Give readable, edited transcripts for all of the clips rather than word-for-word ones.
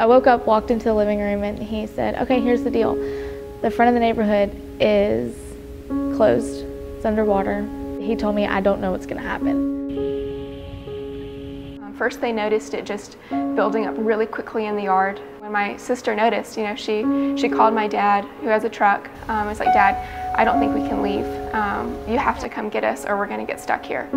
I woke up, walked into the living room, and he said, okay, here's the deal. The front of the neighborhood is closed. It's underwater. He told me, I don't know what's going to happen. First they noticed it just building up really quickly in the yard. When my sister noticed, she called my dad, who has a truck. Was like, Dad, I don't think we can leave. You have to come get us or we're going to get stuck here.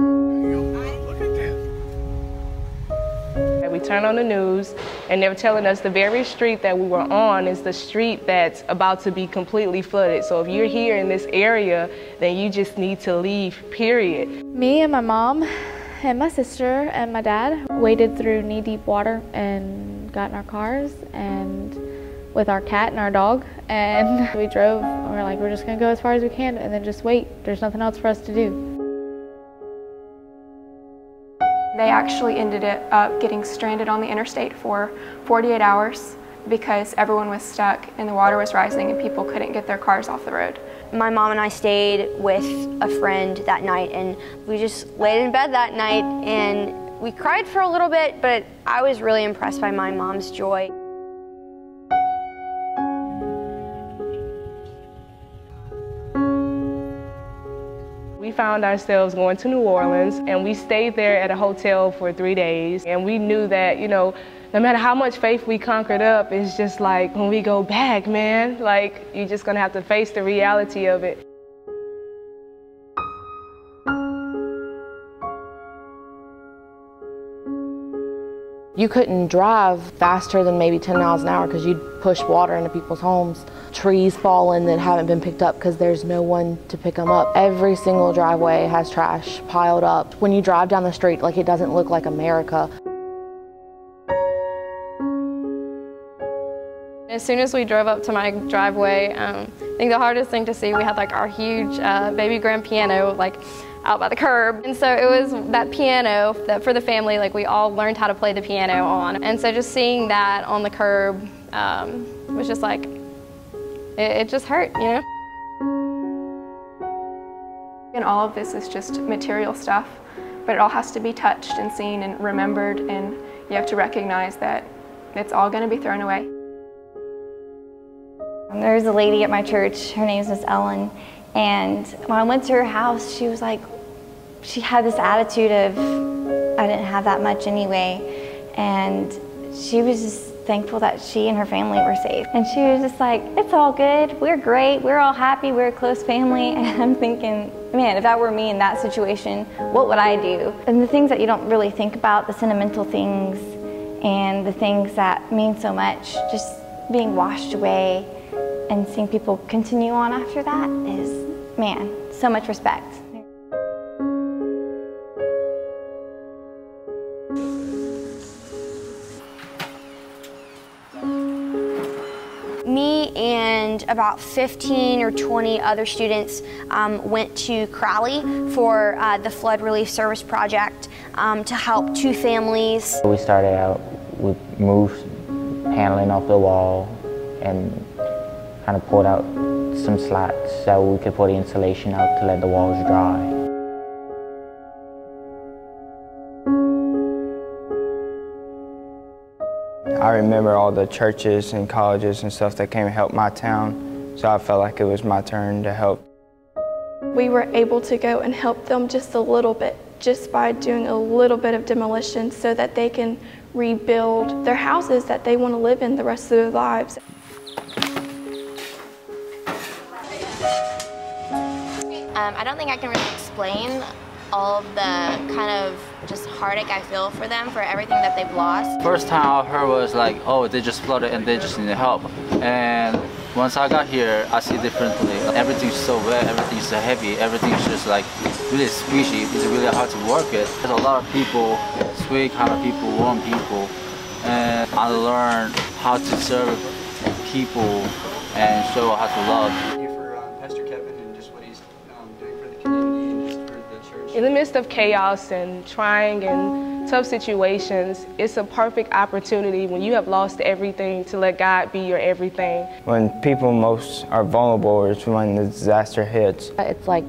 We turn on the news and they're telling us the very street that we were on is the street that's about to be completely flooded. So if you're here in this area, then you just need to leave, period. Me and my mom and my sister and my dad waded through knee-deep water and got in our cars and with our cat and our dog, and we drove and we're like, we're just gonna go as far as we can and then just wait. There's nothing else for us to do. They actually ended up getting stranded on the interstate for 48 hours because everyone was stuck and the water was rising and people couldn't get their cars off the road. My mom and I stayed with a friend that night, and we just laid in bed that night and we cried for a little bit, but I was really impressed by my mom's joy. We found ourselves going to New Orleans, and we stayed there at a hotel for 3 days, and we knew that, no matter how much faith we conquered up, it's just like when we go back, man, like you're just gonna have to face the reality of it. You couldn't drive faster than maybe 10 miles an hour because you'd push water into people's homes. Trees falling that haven't been picked up because there's no one to pick them up. Every single driveway has trash piled up. When you drive down the street, like, it doesn't look like America. As soon as we drove up to my driveway, I think the hardest thing to see, we had like our huge baby grand piano like out by the curb. And so it was that piano that for the family, like we all learned how to play the piano on. And so just seeing that on the curb was just like, it just hurt, And all of this is just material stuff, but it all has to be touched and seen and remembered, and you have to recognize that it's all going to be thrown away. There's a lady at my church, her name is Miss Ellen, and when I went to her house, she was like, she had this attitude of, I didn't have that much anyway, and she was just thankful that she and her family were safe. And she was just like, it's all good, we're great, we're all happy, we're a close family. And I'm thinking, man, if that were me in that situation, what would I do? And the things that you don't really think about, the sentimental things and the things that mean so much, just being washed away and seeing people continue on after that is, man, so much respect. Me and about 15 or 20 other students went to Crowley for the Flood Relief Service Project to help 2 families. We started out, we moved paneling off the wall and kind of pulled out some slats so we could put the insulation out to let the walls dry. I remember all the churches and colleges and stuff that came and helped my town, so I felt like it was my turn to help. We were able to go and help them just a little bit, just by doing a little bit of demolition so that they can rebuild their houses that they want to live in the rest of their lives. I don't think I can really explain all of the kind of just heartache I feel for them, for everything that they've lost. First time I heard was like, oh, they just flooded and they just need help. And once I got here, I see differently. Everything's so wet, everything's so heavy, everything's just like really squishy. It's really hard to work it. There's a lot of people, sweet kind of people, warm people, and I learned how to serve people and show how to love. In the midst of chaos and trying and tough situations, it's a perfect opportunity when you have lost everything to let God be your everything. When people most are vulnerable is when the disaster hits. It's like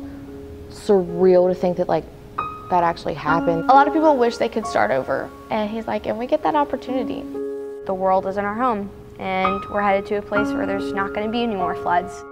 surreal to think that that actually happened. A lot of people wish they could start over, and he's like, and we get that opportunity. The world isn't our home, and we're headed to a place where there's not going to be any more floods.